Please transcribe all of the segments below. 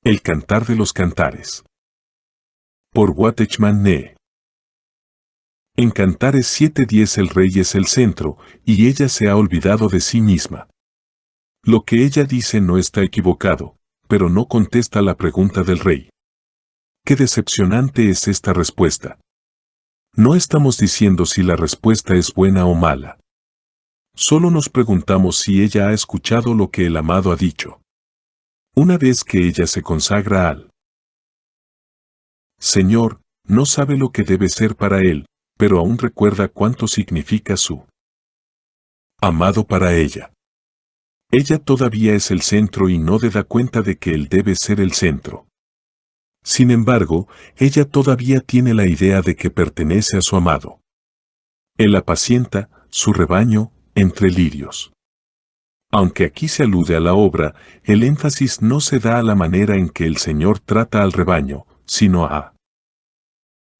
El Cantar de los Cantares. Por Watchman Nee. En Cantares 7:10 el rey es el centro, y ella se ha olvidado de sí misma. Lo que ella dice no está equivocado, pero no contesta la pregunta del rey. Qué decepcionante es esta respuesta. No estamos diciendo si la respuesta es buena o mala. Solo nos preguntamos si ella ha escuchado lo que el amado ha dicho. Una vez que ella se consagra al Señor, no sabe lo que debe ser para él, pero aún recuerda cuánto significa su amado para ella. Ella todavía es el centro y no da cuenta de que él debe ser el centro. Sin embargo, ella todavía tiene la idea de que pertenece a su amado. Él apacienta su rebaño entre lirios. Aunque aquí se alude a la obra, el énfasis no se da a la manera en que el Señor trata al rebaño, sino a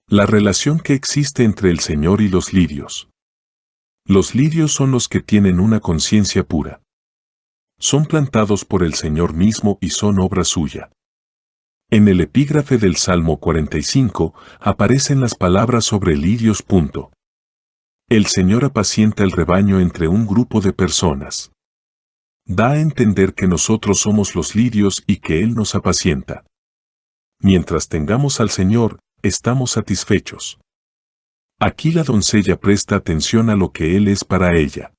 la relación que existe entre el Señor y los lirios. Los lirios son los que tienen una conciencia pura. Son plantados por el Señor mismo y son obra suya. En el epígrafe del Salmo 45 aparecen las palabras sobre lirios. El Señor apacienta el rebaño entre un grupo de personas. Da a entender que nosotros somos los lirios y que Él nos apacienta. Mientras tengamos al Señor, estamos satisfechos. Aquí la doncella presta atención a lo que Él es para ella.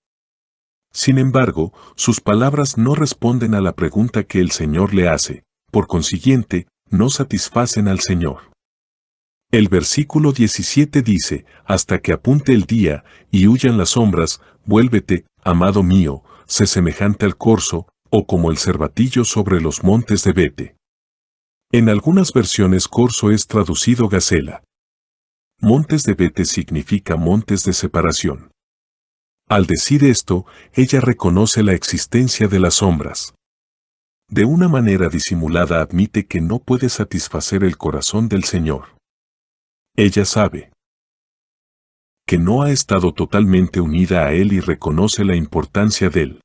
Sin embargo, sus palabras no responden a la pregunta que el Señor le hace, por consiguiente, no satisfacen al Señor. El versículo 17 dice, hasta que apunte el día, y huyan las sombras, vuélvete, amado mío, sé semejante al corzo, o como el cervatillo sobre los montes de Bete. En algunas versiones corzo es traducido gacela. Montes de Bete significa montes de separación. Al decir esto, ella reconoce la existencia de las sombras. De una manera disimulada admite que no puede satisfacer el corazón del Señor. Ella sabe que no ha estado totalmente unida a Él y reconoce la importancia de Él.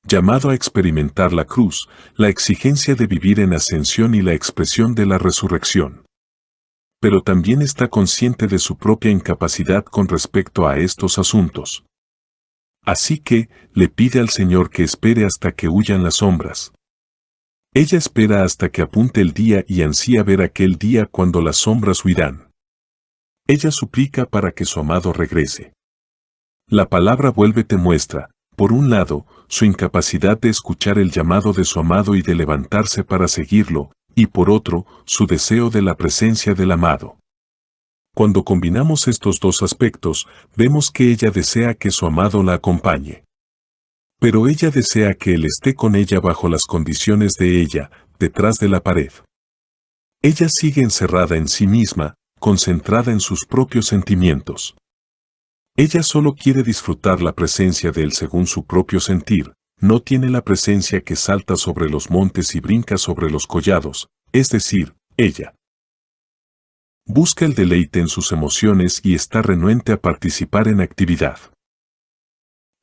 Llamado a experimentar la cruz, la exigencia de vivir en ascensión y la expresión de la resurrección. Pero también está consciente de su propia incapacidad con respecto a estos asuntos. Así que, le pide al Señor que espere hasta que huyan las sombras. Ella espera hasta que apunte el día y ansía ver aquel día cuando las sombras huirán. Ella suplica para que su amado regrese. La palabra vuélvete muestra, por un lado, su incapacidad de escuchar el llamado de su amado y de levantarse para seguirlo, y por otro, su deseo de la presencia del amado. Cuando combinamos estos dos aspectos, vemos que ella desea que su amado la acompañe. Pero ella desea que él esté con ella bajo las condiciones de ella, detrás de la pared. Ella sigue encerrada en sí misma, concentrada en sus propios sentimientos. Ella solo quiere disfrutar la presencia de él según su propio sentir, no tiene la presencia que salta sobre los montes y brinca sobre los collados, es decir, ella busca el deleite en sus emociones y está renuente a participar en actividad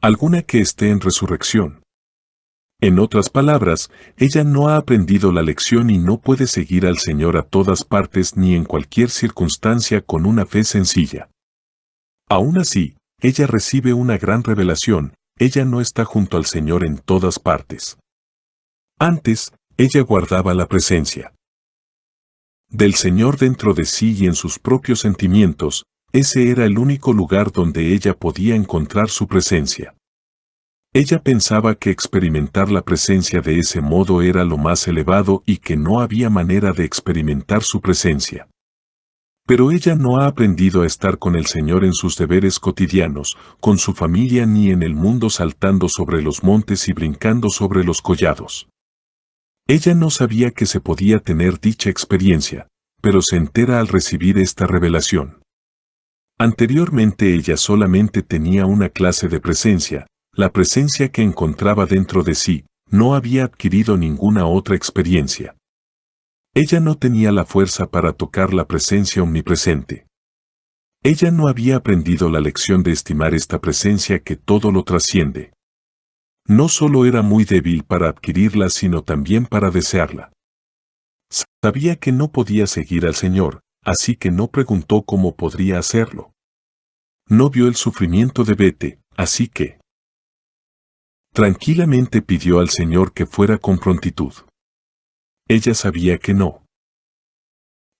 alguna que esté en resurrección. En otras palabras, ella no ha aprendido la lección y no puede seguir al Señor a todas partes ni en cualquier circunstancia con una fe sencilla. Aún así, ella recibe una gran revelación, ella no está junto al Señor en todas partes. Antes, ella guardaba la presencia del Señor dentro de sí y en sus propios sentimientos, ese era el único lugar donde ella podía encontrar su presencia. Ella pensaba que experimentar la presencia de ese modo era lo más elevado y que no había manera de experimentar su presencia. Pero ella no ha aprendido a estar con el Señor en sus deberes cotidianos, con su familia ni en el mundo saltando sobre los montes y brincando sobre los collados. Ella no sabía que se podía tener dicha experiencia, pero se entera al recibir esta revelación. Anteriormente ella solamente tenía una clase de presencia, la presencia que encontraba dentro de sí, no había adquirido ninguna otra experiencia. Ella no tenía la fuerza para tocar la presencia omnipresente. Ella no había aprendido la lección de estimar esta presencia que todo lo trasciende. No solo era muy débil para adquirirla, sino también para desearla. Sabía que no podía seguir al Señor, así que no preguntó cómo podría hacerlo. No vio el sufrimiento de Bete, así que tranquilamente pidió al Señor que fuera con prontitud. Ella sabía que no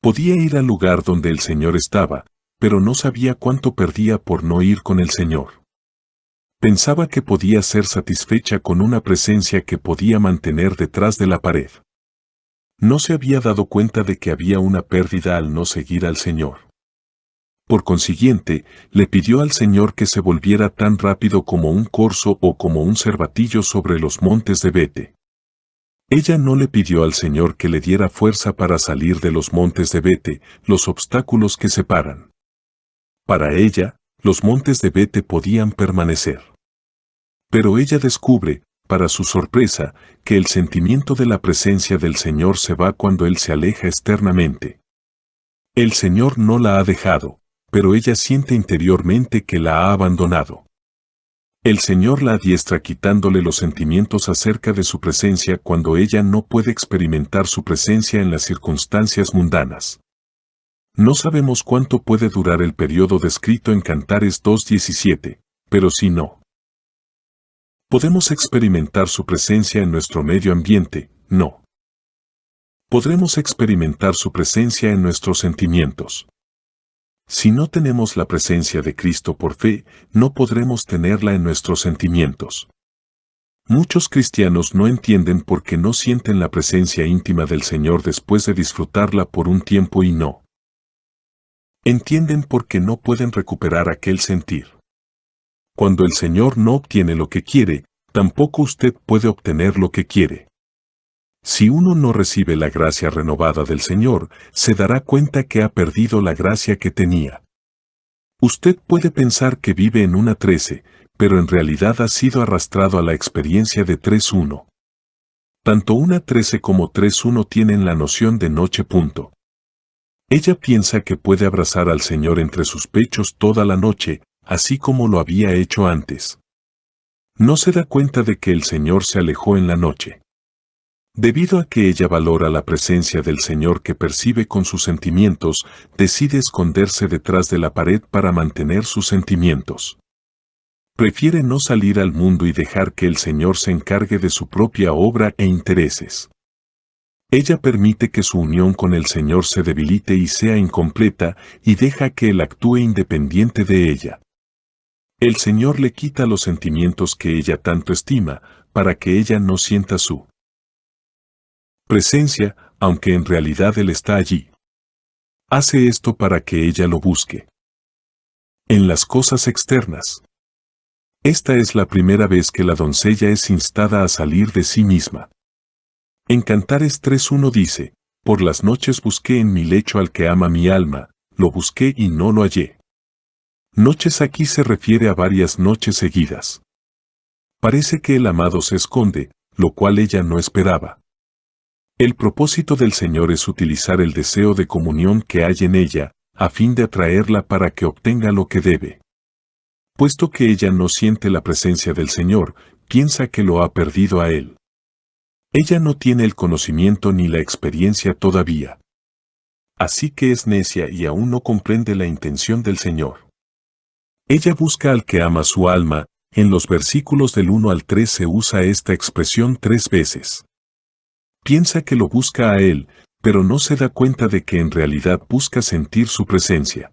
podía ir al lugar donde el Señor estaba, pero no sabía cuánto perdía por no ir con el Señor. Pensaba que podía ser satisfecha con una presencia que podía mantener detrás de la pared. No se había dado cuenta de que había una pérdida al no seguir al Señor. Por consiguiente, le pidió al Señor que se volviera tan rápido como un corzo o como un cervatillo sobre los montes de Bete. Ella no le pidió al Señor que le diera fuerza para salir de los montes de Bete, los obstáculos que separan. Para ella, los montes de Bete podían permanecer. Pero ella descubre, para su sorpresa, que el sentimiento de la presencia del Señor se va cuando Él se aleja externamente. El Señor no la ha dejado, pero ella siente interiormente que la ha abandonado. El Señor la adiestra quitándole los sentimientos acerca de su presencia cuando ella no puede experimentar su presencia en las circunstancias mundanas. No sabemos cuánto puede durar el periodo descrito en Cantares 2:17, pero si no podemos experimentar su presencia en nuestro medio ambiente, no podremos experimentar su presencia en nuestros sentimientos. Si no tenemos la presencia de Cristo por fe, no podremos tenerla en nuestros sentimientos. Muchos cristianos no entienden por qué no sienten la presencia íntima del Señor después de disfrutarla por un tiempo y no entienden por qué no pueden recuperar aquel sentir. Cuando el Señor no obtiene lo que quiere, tampoco usted puede obtener lo que quiere. Si uno no recibe la gracia renovada del Señor, se dará cuenta que ha perdido la gracia que tenía. Usted puede pensar que vive en una 13, pero en realidad ha sido arrastrado a la experiencia de 3:1. Tanto una 13 como 3:1 tienen la noción de noche. Ella piensa que puede abrazar al Señor entre sus pechos toda la noche, así como lo había hecho antes. No se da cuenta de que el Señor se alejó en la noche. Debido a que ella valora la presencia del Señor que percibe con sus sentimientos, decide esconderse detrás de la pared para mantener sus sentimientos. Prefiere no salir al mundo y dejar que el Señor se encargue de su propia obra e intereses. Ella permite que su unión con el Señor se debilite y sea incompleta y deja que Él actúe independiente de ella. El Señor le quita los sentimientos que ella tanto estima, para que ella no sienta su presencia, aunque en realidad Él está allí. Hace esto para que ella lo busque en las cosas externas. Esta es la primera vez que la doncella es instada a salir de sí misma. En Cantares 3:1 dice, por las noches busqué en mi lecho al que ama mi alma, lo busqué y no lo hallé. Noches aquí se refiere a varias noches seguidas. Parece que el amado se esconde, lo cual ella no esperaba. El propósito del Señor es utilizar el deseo de comunión que hay en ella, a fin de atraerla para que obtenga lo que debe. Puesto que ella no siente la presencia del Señor, piensa que lo ha perdido a Él. Ella no tiene el conocimiento ni la experiencia todavía. Así que es necia y aún no comprende la intención del Señor. Ella busca al que ama su alma, en los versículos del 1 al 3 se usa esta expresión 3 veces. Piensa que lo busca a Él, pero no se da cuenta de que en realidad busca sentir su presencia.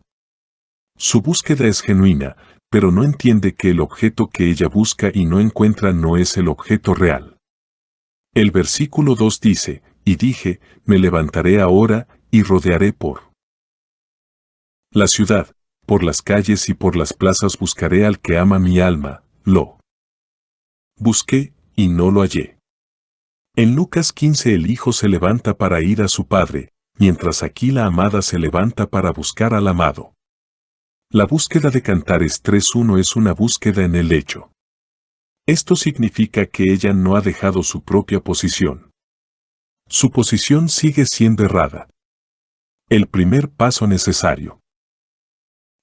Su búsqueda es genuina, pero no entiende que el objeto que ella busca y no encuentra no es el objeto real. El versículo 2 dice, y dije, me levantaré ahora, y rodearé por la ciudad, por las calles y por las plazas buscaré al que ama mi alma, lo busqué, y no lo hallé. En Lucas 15 el hijo se levanta para ir a su padre, mientras aquí la amada se levanta para buscar al amado. La búsqueda de Cantares 3:1 es una búsqueda en el lecho. Esto significa que ella no ha dejado su propia posición. Su posición sigue siendo errada. El primer paso necesario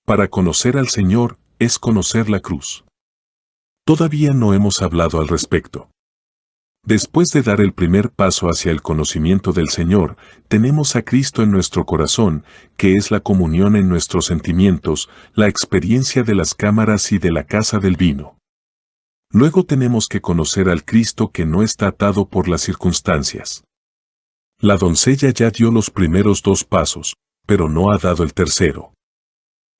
para conocer al Señor es conocer la cruz. Todavía no hemos hablado al respecto. Después de dar el primer paso hacia el conocimiento del Señor, tenemos a Cristo en nuestro corazón, que es la comunión en nuestros sentimientos, la experiencia de las cámaras y de la casa del vino. Luego tenemos que conocer al Cristo que no está atado por las circunstancias. La doncella ya dio los primeros 2 pasos, pero no ha dado el tercero.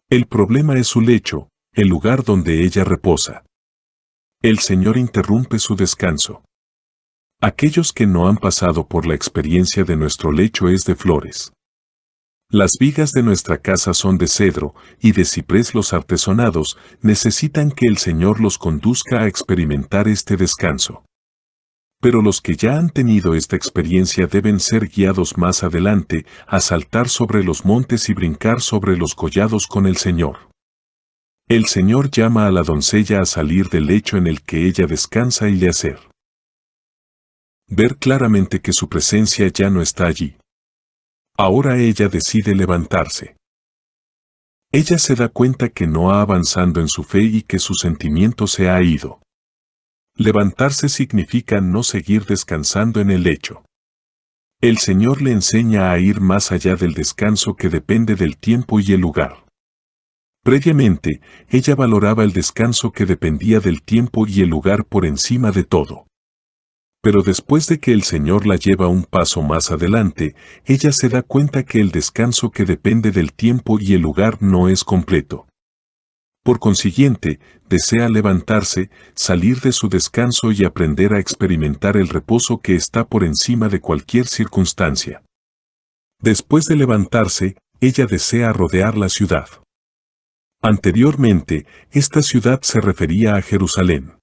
El problema es su lecho, el lugar donde ella reposa. El Señor interrumpe su descanso. Aquellos que no han pasado por la experiencia de nuestro lecho es de flores. Las vigas de nuestra casa son de cedro, y de ciprés los artesonados necesitan que el Señor los conduzca a experimentar este descanso. Pero los que ya han tenido esta experiencia deben ser guiados más adelante a saltar sobre los montes y brincar sobre los collados con el Señor. El Señor llama a la doncella a salir del lecho en el que ella descansa y le hacer ver claramente que su presencia ya no está allí. Ahora ella decide levantarse. Ella se da cuenta que no ha avanzado en su fe y que su sentimiento se ha ido. Levantarse significa no seguir descansando en el lecho. El Señor le enseña a ir más allá del descanso que depende del tiempo y el lugar. Previamente, ella valoraba el descanso que dependía del tiempo y el lugar por encima de todo. Pero después de que el Señor la lleva un paso más adelante, ella se da cuenta que el descanso que depende del tiempo y el lugar no es completo. Por consiguiente, desea levantarse, salir de su descanso y aprender a experimentar el reposo que está por encima de cualquier circunstancia. Después de levantarse, ella desea rodear la ciudad. Anteriormente, esta ciudad se refería a Jerusalén.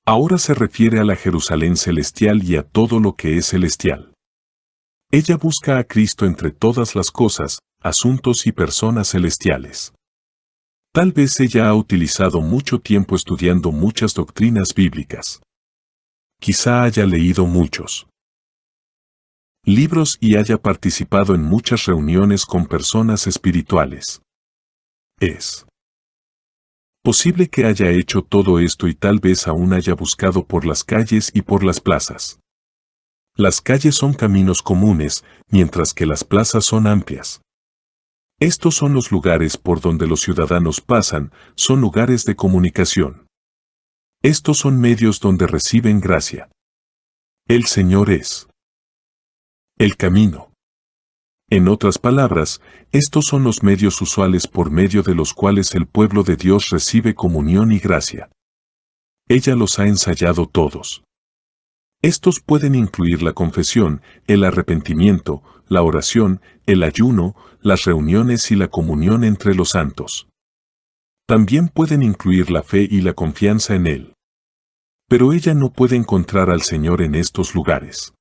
Ahora se refiere a la Jerusalén celestial y a todo lo que es celestial. Ella busca a Cristo entre todas las cosas, asuntos y personas celestiales. Tal vez ella ha utilizado mucho tiempo estudiando muchas doctrinas bíblicas. Quizá haya leído muchos libros y haya participado en muchas reuniones con personas espirituales. Es posible que haya hecho todo esto y tal vez aún haya buscado por las calles y por las plazas. Las calles son caminos comunes, mientras que las plazas son amplias. Estos son los lugares por donde los ciudadanos pasan, son lugares de comunicación. Estos son medios donde reciben gracia. El Señor es el camino. En otras palabras, estos son los medios usuales por medio de los cuales el pueblo de Dios recibe comunión y gracia. Ella los ha ensayado todos. Estos pueden incluir la confesión, el arrepentimiento, la oración, el ayuno, las reuniones y la comunión entre los santos. También pueden incluir la fe y la confianza en Él. Pero ella no puede encontrar al Señor en estos lugares.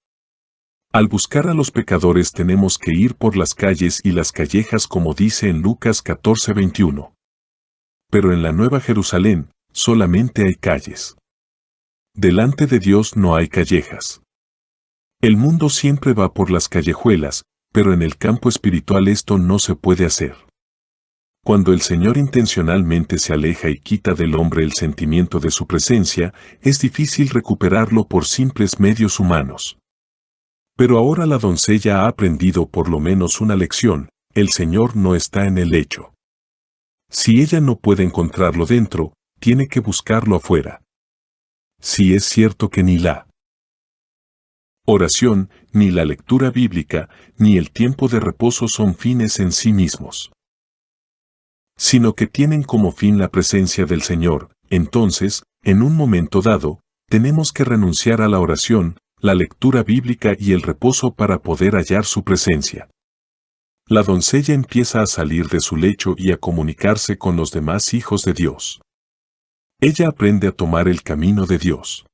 Al buscar a los pecadores tenemos que ir por las calles y las callejas como dice en Lucas 14:21. Pero en la Nueva Jerusalén, solamente hay calles. Delante de Dios no hay callejas. El mundo siempre va por las callejuelas, pero en el campo espiritual esto no se puede hacer. Cuando el Señor intencionalmente se aleja y quita del hombre el sentimiento de su presencia, es difícil recuperarlo por simples medios humanos. Pero ahora la doncella ha aprendido por lo menos una lección, el Señor no está en el lecho. Si ella no puede encontrarlo dentro, tiene que buscarlo afuera. Si es cierto que ni la oración, ni la lectura bíblica, ni el tiempo de reposo son fines en sí mismos, sino que tienen como fin la presencia del Señor, entonces, en un momento dado, tenemos que renunciar a la oración, la lectura bíblica y el reposo para poder hallar su presencia. La doncella empieza a salir de su lecho y a comunicarse con los demás hijos de Dios. Ella aprende a tomar el camino de Dios.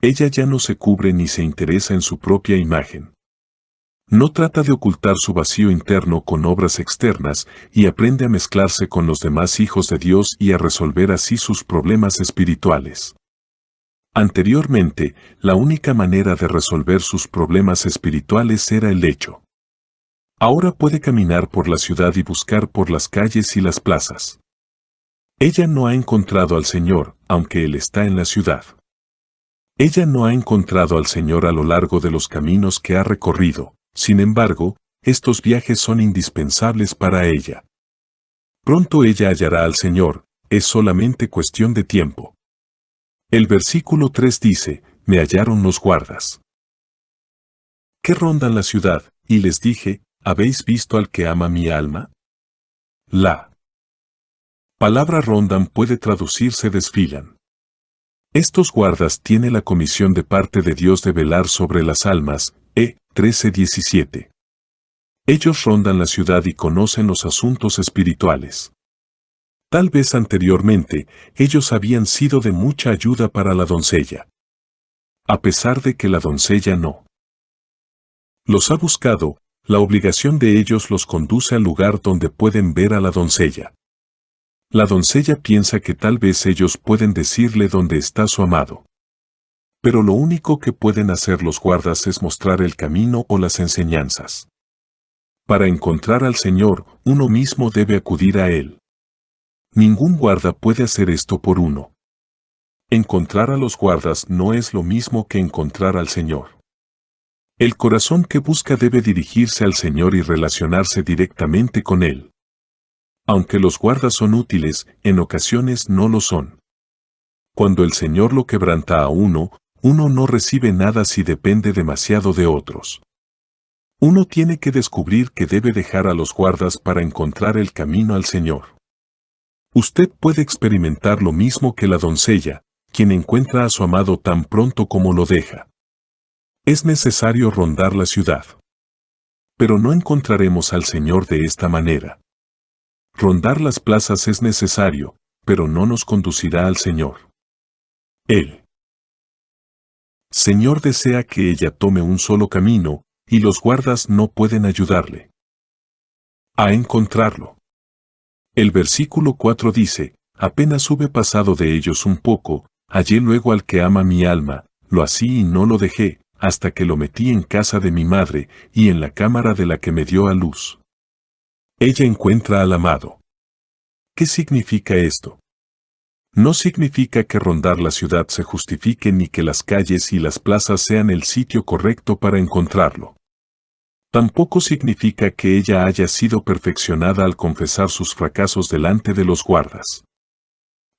Ella ya no se cubre ni se interesa en su propia imagen. No trata de ocultar su vacío interno con obras externas y aprende a mezclarse con los demás hijos de Dios y a resolver así sus problemas espirituales. Anteriormente, la única manera de resolver sus problemas espirituales era el lecho. Ahora puede caminar por la ciudad y buscar por las calles y las plazas. Ella no ha encontrado al Señor, aunque Él está en la ciudad. Ella no ha encontrado al Señor a lo largo de los caminos que ha recorrido, sin embargo, estos viajes son indispensables para ella. Pronto ella hallará al Señor, es solamente cuestión de tiempo. El versículo 3 dice, me hallaron los guardas que rondan la ciudad, y les dije, ¿habéis visto al que ama mi alma? La palabra rondan puede traducirse desfilan. Estos guardas tienen la comisión de parte de Dios de velar sobre las almas, 13:17. Ellos rondan la ciudad y conocen los asuntos espirituales. Tal vez anteriormente, ellos habían sido de mucha ayuda para la doncella. A pesar de que la doncella no los ha buscado, la obligación de ellos los conduce al lugar donde pueden ver a la doncella. La doncella piensa que tal vez ellos pueden decirle dónde está su amado. Pero lo único que pueden hacer los guardas es mostrar el camino o las enseñanzas. Para encontrar al Señor, uno mismo debe acudir a Él. Ningún guarda puede hacer esto por uno. Encontrar a los guardas no es lo mismo que encontrar al Señor. El corazón que busca debe dirigirse al Señor y relacionarse directamente con Él. Aunque los guardas son útiles, en ocasiones no lo son. Cuando el Señor lo quebranta a uno no recibe nada si depende demasiado de otros. Uno tiene que descubrir que debe dejar a los guardas para encontrar el camino al Señor. Usted puede experimentar lo mismo que la doncella, quien encuentra a su amado tan pronto como lo deja. Es necesario rondar la ciudad. Pero no encontraremos al Señor de esta manera. Rondar las plazas es necesario, pero no nos conducirá al Señor. El Señor desea que ella tome un solo camino, y los guardas no pueden ayudarle a encontrarlo. El versículo 4 dice, apenas hube pasado de ellos un poco, hallé luego al que ama mi alma, lo así y no lo dejé, hasta que lo metí en casa de mi madre, y en la cámara de la que me dio a luz. Ella encuentra al amado. ¿Qué significa esto? No significa que rondar la ciudad se justifique ni que las calles y las plazas sean el sitio correcto para encontrarlo. Tampoco significa que ella haya sido perfeccionada al confesar sus fracasos delante de los guardas.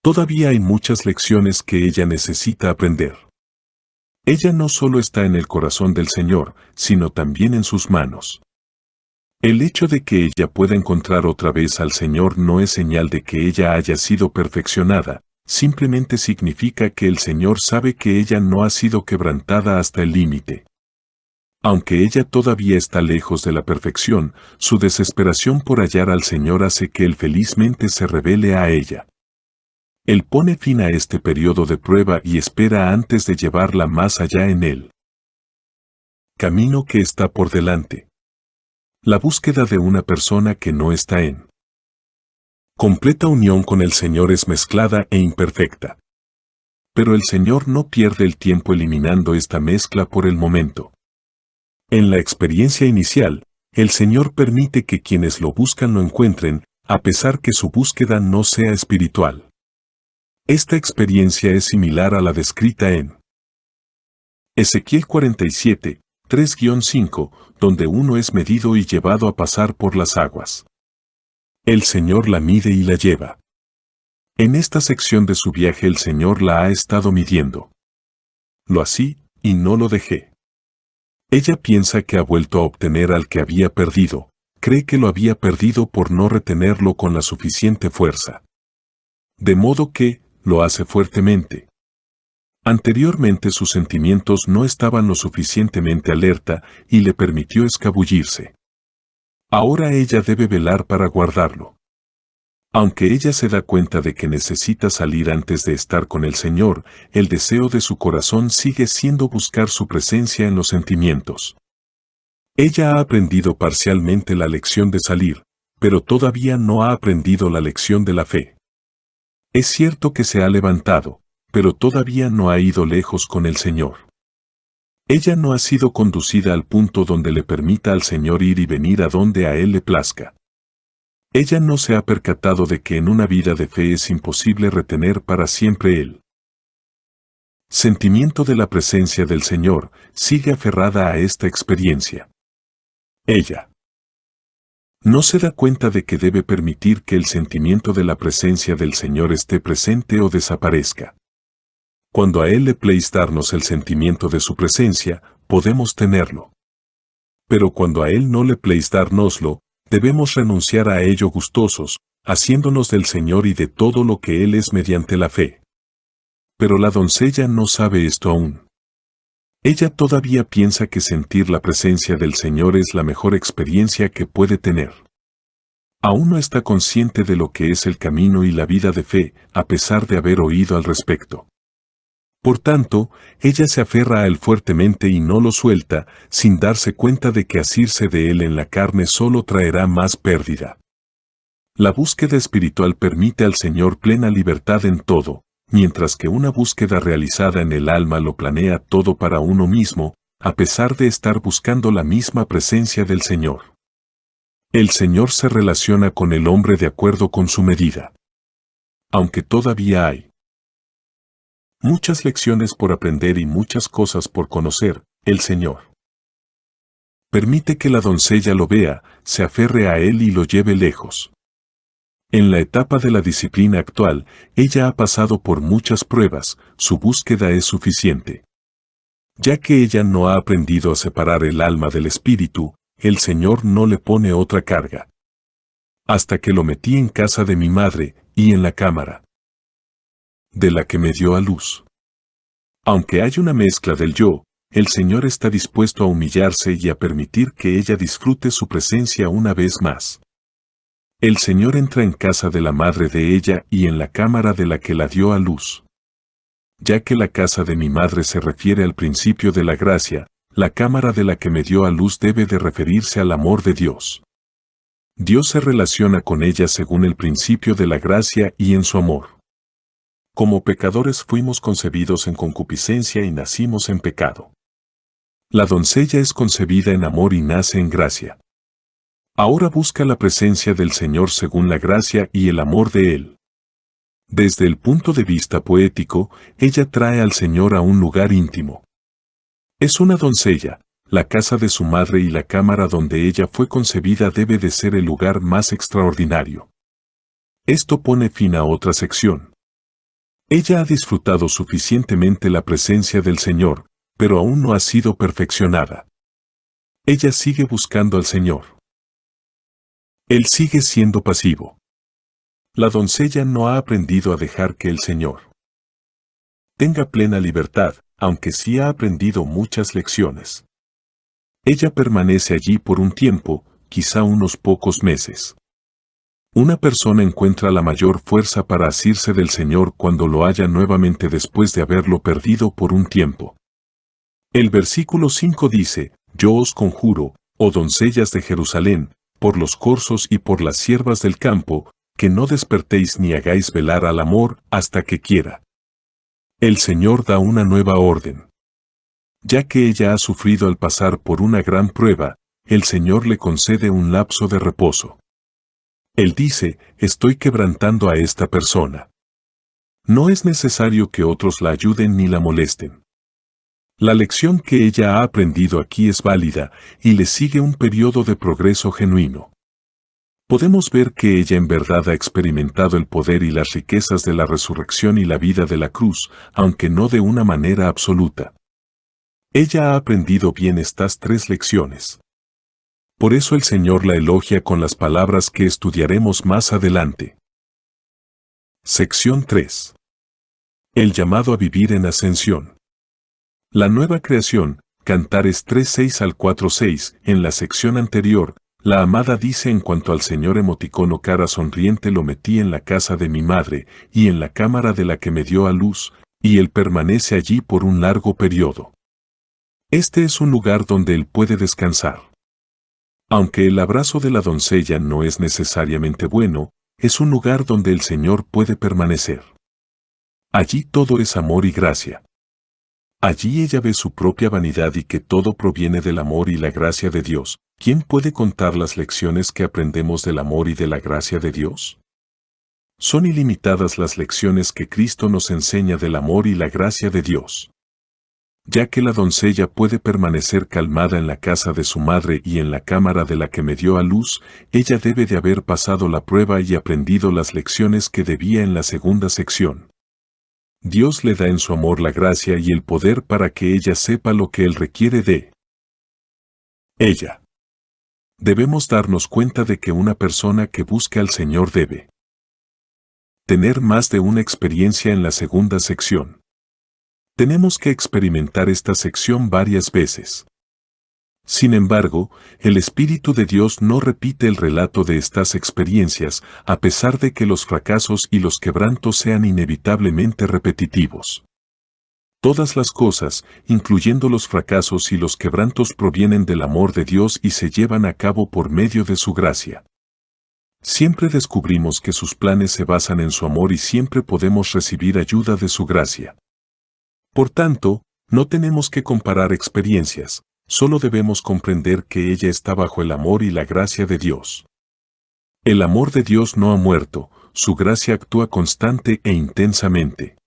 Todavía hay muchas lecciones que ella necesita aprender. Ella no solo está en el corazón del Señor, sino también en sus manos. El hecho de que ella pueda encontrar otra vez al Señor no es señal de que ella haya sido perfeccionada, simplemente significa que el Señor sabe que ella no ha sido quebrantada hasta el límite. Aunque ella todavía está lejos de la perfección, su desesperación por hallar al Señor hace que Él felizmente se revele a ella. Él pone fin a este periodo de prueba y espera antes de llevarla más allá en Él. Camino que está por delante. La búsqueda de una persona que no está en completa unión con el Señor es mezclada e imperfecta. Pero el Señor no pierde el tiempo eliminando esta mezcla por el momento. En la experiencia inicial, el Señor permite que quienes lo buscan lo encuentren, a pesar que su búsqueda no sea espiritual. Esta experiencia es similar a la descrita en Ezequiel 47, 3-5, donde uno es medido y llevado a pasar por las aguas. El Señor la mide y la lleva. En esta sección de su viaje el Señor la ha estado midiendo. Lo así, y no lo dejé. Ella piensa que ha vuelto a obtener al que había perdido, cree que lo había perdido por no retenerlo con la suficiente fuerza. De modo que, lo hace fuertemente. Anteriormente sus sentimientos no estaban lo suficientemente alerta y le permitió escabullirse. Ahora ella debe velar para guardarlo. Aunque ella se da cuenta de que necesita salir antes de estar con el Señor, el deseo de su corazón sigue siendo buscar su presencia en los sentimientos. Ella ha aprendido parcialmente la lección de salir, pero todavía no ha aprendido la lección de la fe. Es cierto que se ha levantado, pero todavía no ha ido lejos con el Señor. Ella no ha sido conducida al punto donde le permita al Señor ir y venir a donde a Él le plazca. Ella no se ha percatado de que en una vida de fe es imposible retener para siempre Él. Sentimiento de la presencia del Señor, sigue aferrada a esta experiencia. Ella no se da cuenta de que debe permitir que el sentimiento de la presencia del Señor esté presente o desaparezca. Cuando a Él le place darnos el sentimiento de su presencia, podemos tenerlo. Pero cuando a Él no le place dárnoslo, debemos renunciar a ello gustosos, haciéndonos del Señor y de todo lo que Él es mediante la fe. Pero la doncella no sabe esto aún. Ella todavía piensa que sentir la presencia del Señor es la mejor experiencia que puede tener. Aún no está consciente de lo que es el camino y la vida de fe, a pesar de haber oído al respecto. Por tanto, ella se aferra a Él fuertemente y no lo suelta, sin darse cuenta de que asirse de Él en la carne solo traerá más pérdida. La búsqueda espiritual permite al Señor plena libertad en todo, mientras que una búsqueda realizada en el alma lo planea todo para uno mismo, a pesar de estar buscando la misma presencia del Señor. El Señor se relaciona con el hombre de acuerdo con su medida. Aunque todavía hay muchas lecciones por aprender y muchas cosas por conocer, el Señor permite que la doncella lo vea, se aferre a Él y lo lleve lejos. En la etapa de la disciplina actual, ella ha pasado por muchas pruebas, su búsqueda es suficiente. Ya que ella no ha aprendido a separar el alma del espíritu, el Señor no le pone otra carga. Hasta que lo metí en casa de mi madre, y en la cámara de la que me dio a luz. Aunque hay una mezcla del yo, el Señor está dispuesto a humillarse y a permitir que ella disfrute su presencia una vez más. El Señor entra en casa de la madre de ella y en la cámara de la que la dio a luz. Ya que la casa de mi madre se refiere al principio de la gracia, la cámara de la que me dio a luz debe de referirse al amor de Dios. Dios se relaciona con ella según el principio de la gracia y en su amor. Como pecadores fuimos concebidos en concupiscencia y nacimos en pecado. La doncella es concebida en amor y nace en gracia. Ahora busca la presencia del Señor según la gracia y el amor de Él. Desde el punto de vista poético, ella trae al Señor a un lugar íntimo. Es una doncella, la casa de su madre y la cámara donde ella fue concebida debe de ser el lugar más extraordinario. Esto pone fin a otra sección. Ella ha disfrutado suficientemente la presencia del Señor, pero aún no ha sido perfeccionada. Ella sigue buscando al Señor. Él sigue siendo pasivo. La doncella no ha aprendido a dejar que el Señor tenga plena libertad, aunque sí ha aprendido muchas lecciones. Ella permanece allí por un tiempo, quizá unos pocos meses. Una persona encuentra la mayor fuerza para asirse del Señor cuando lo halla nuevamente después de haberlo perdido por un tiempo. El versículo 5 dice, «Yo os conjuro, oh doncellas de Jerusalén, por los corzos y por las siervas del campo, que no despertéis ni hagáis velar al amor hasta que quiera». El Señor da una nueva orden. Ya que ella ha sufrido al pasar por una gran prueba, el Señor le concede un lapso de reposo. Él dice, estoy quebrantando a esta persona. No es necesario que otros la ayuden ni la molesten. La lección que ella ha aprendido aquí es válida y le sigue un periodo de progreso genuino. Podemos ver que ella en verdad ha experimentado el poder y las riquezas de la resurrección y la vida de la cruz, aunque no de una manera absoluta. Ella ha aprendido bien estas 3 lecciones. Por eso el Señor la elogia con las palabras que estudiaremos más adelante. Sección 3. El llamado a vivir en ascensión. La nueva creación, Cantares 3:6 al 4:6, en la sección anterior, la amada dice en cuanto al Señor emoticono cara sonriente lo metí en la casa de mi madre, y en la cámara de la que me dio a luz, y él permanece allí por un largo periodo. Este es un lugar donde él puede descansar. Aunque el abrazo de la doncella no es necesariamente bueno, es un lugar donde el Señor puede permanecer. Allí todo es amor y gracia. Allí ella ve su propia vanidad y que todo proviene del amor y la gracia de Dios. ¿Quién puede contar las lecciones que aprendemos del amor y de la gracia de Dios? Son ilimitadas las lecciones que Cristo nos enseña del amor y la gracia de Dios. Ya que la doncella puede permanecer calmada en la casa de su madre y en la cámara de la que me dio a luz, ella debe de haber pasado la prueba y aprendido las lecciones que debía en la segunda sección. Dios le da en su amor la gracia y el poder para que ella sepa lo que Él requiere de ella. Debemos darnos cuenta de que una persona que busca al Señor debe tener más de una experiencia en la segunda sección. Tenemos que experimentar esta sección varias veces. Sin embargo, el Espíritu de Dios no repite el relato de estas experiencias, a pesar de que los fracasos y los quebrantos sean inevitablemente repetitivos. Todas las cosas, incluyendo los fracasos y los quebrantos, provienen del amor de Dios y se llevan a cabo por medio de su gracia. Siempre descubrimos que sus planes se basan en su amor y siempre podemos recibir ayuda de su gracia. Por tanto, no tenemos que comparar experiencias, solo debemos comprender que ella está bajo el amor y la gracia de Dios. El amor de Dios no ha muerto, su gracia actúa constante e intensamente.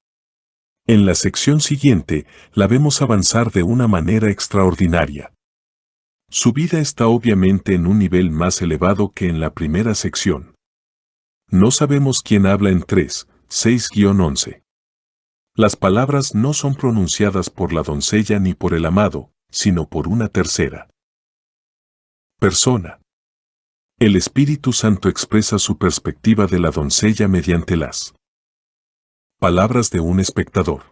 En la sección siguiente, la vemos avanzar de una manera extraordinaria. Su vida está obviamente en un nivel más elevado que en la primera sección. No sabemos quién habla en 3, 6-11. Las palabras no son pronunciadas por la doncella ni por el amado, sino por una tercera persona. El Espíritu Santo expresa su perspectiva de la doncella mediante las palabras de un espectador.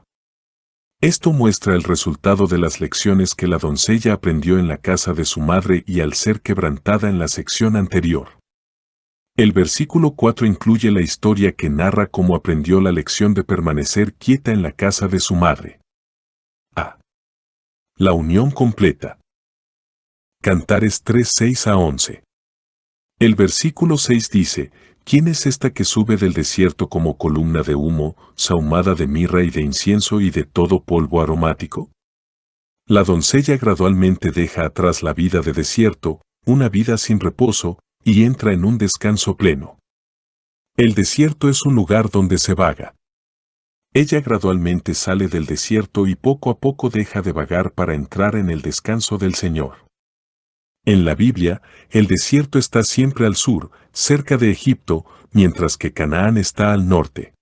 Esto muestra el resultado de las lecciones que la doncella aprendió en la casa de su madre y al ser quebrantada en la sección anterior. El versículo 4 incluye la historia que narra cómo aprendió la lección de permanecer quieta en la casa de su madre. A. La unión completa. Cantares 3:6-11. El versículo 6 dice: ¿Quién es esta que sube del desierto como columna de humo, sahumada de mirra y de incienso y de todo polvo aromático? La doncella gradualmente deja atrás la vida de desierto, una vida sin reposo, y entra en un descanso pleno. El desierto es un lugar donde se vaga. Ella gradualmente sale del desierto y poco a poco deja de vagar para entrar en el descanso del Señor. En la Biblia, el desierto está siempre al sur, cerca de Egipto, mientras que Canaán está al norte.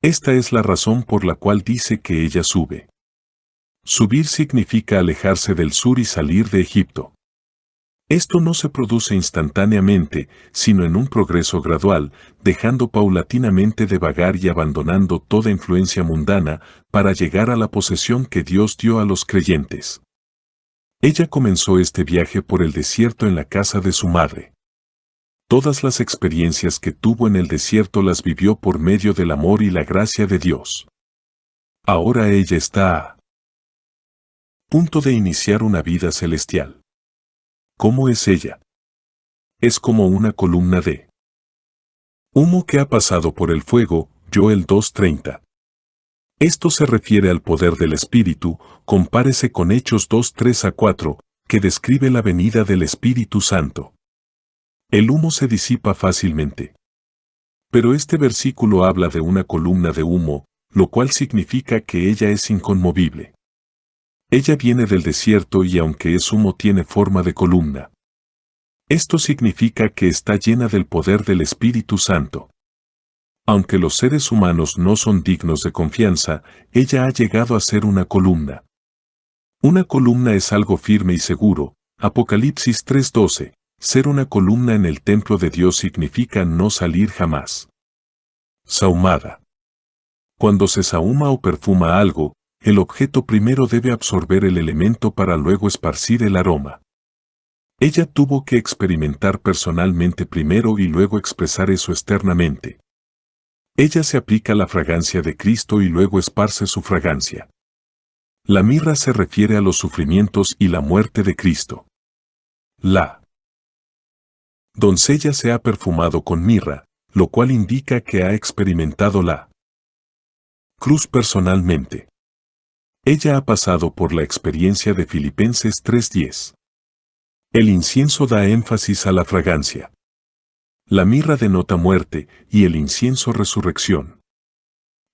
Esta es la razón por la cual dice que ella sube. Subir significa alejarse del sur y salir de Egipto. Esto no se produce instantáneamente, sino en un progreso gradual, dejando paulatinamente de vagar y abandonando toda influencia mundana, para llegar a la posesión que Dios dio a los creyentes. Ella comenzó este viaje por el desierto en la casa de su madre. Todas las experiencias que tuvo en el desierto las vivió por medio del amor y la gracia de Dios. Ahora ella está a punto de iniciar una vida celestial. ¿Cómo es ella? Es como una columna de humo que ha pasado por el fuego, Joel 2:30. Esto se refiere al poder del Espíritu, compárese con Hechos 2:3-4, que describe la venida del Espíritu Santo. El humo se disipa fácilmente. Pero este versículo habla de una columna de humo, lo cual significa que ella es inconmovible. Ella viene del desierto y aunque es humo tiene forma de columna. Esto significa que está llena del poder del Espíritu Santo. Aunque los seres humanos no son dignos de confianza, ella ha llegado a ser una columna. Una columna es algo firme y seguro. Apocalipsis 3:12. Ser una columna en el templo de Dios significa no salir jamás. Sahumada. Cuando se sahuma o perfuma algo, el objeto primero debe absorber el elemento para luego esparcir el aroma. Ella tuvo que experimentar personalmente primero y luego expresar eso externamente. Ella se aplica la fragancia de Cristo y luego esparce su fragancia. La mirra se refiere a los sufrimientos y la muerte de Cristo. La doncella se ha perfumado con mirra, lo cual indica que ha experimentado la cruz personalmente. Ella ha pasado por la experiencia de Filipenses 3:10. El incienso da énfasis a la fragancia. La mirra denota muerte y el incienso resurrección.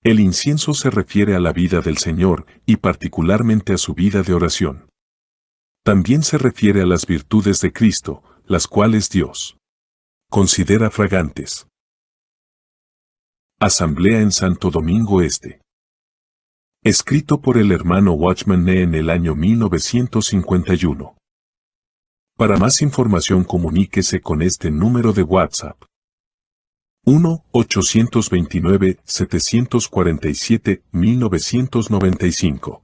El incienso se refiere a la vida del Señor y particularmente a su vida de oración. También se refiere a las virtudes de Cristo, las cuales Dios considera fragantes. Asamblea en Santo Domingo Este. Escrito por el hermano Watchman Nee en el año 1951. Para más información comuníquese con este número de WhatsApp. 1-829-747-1995.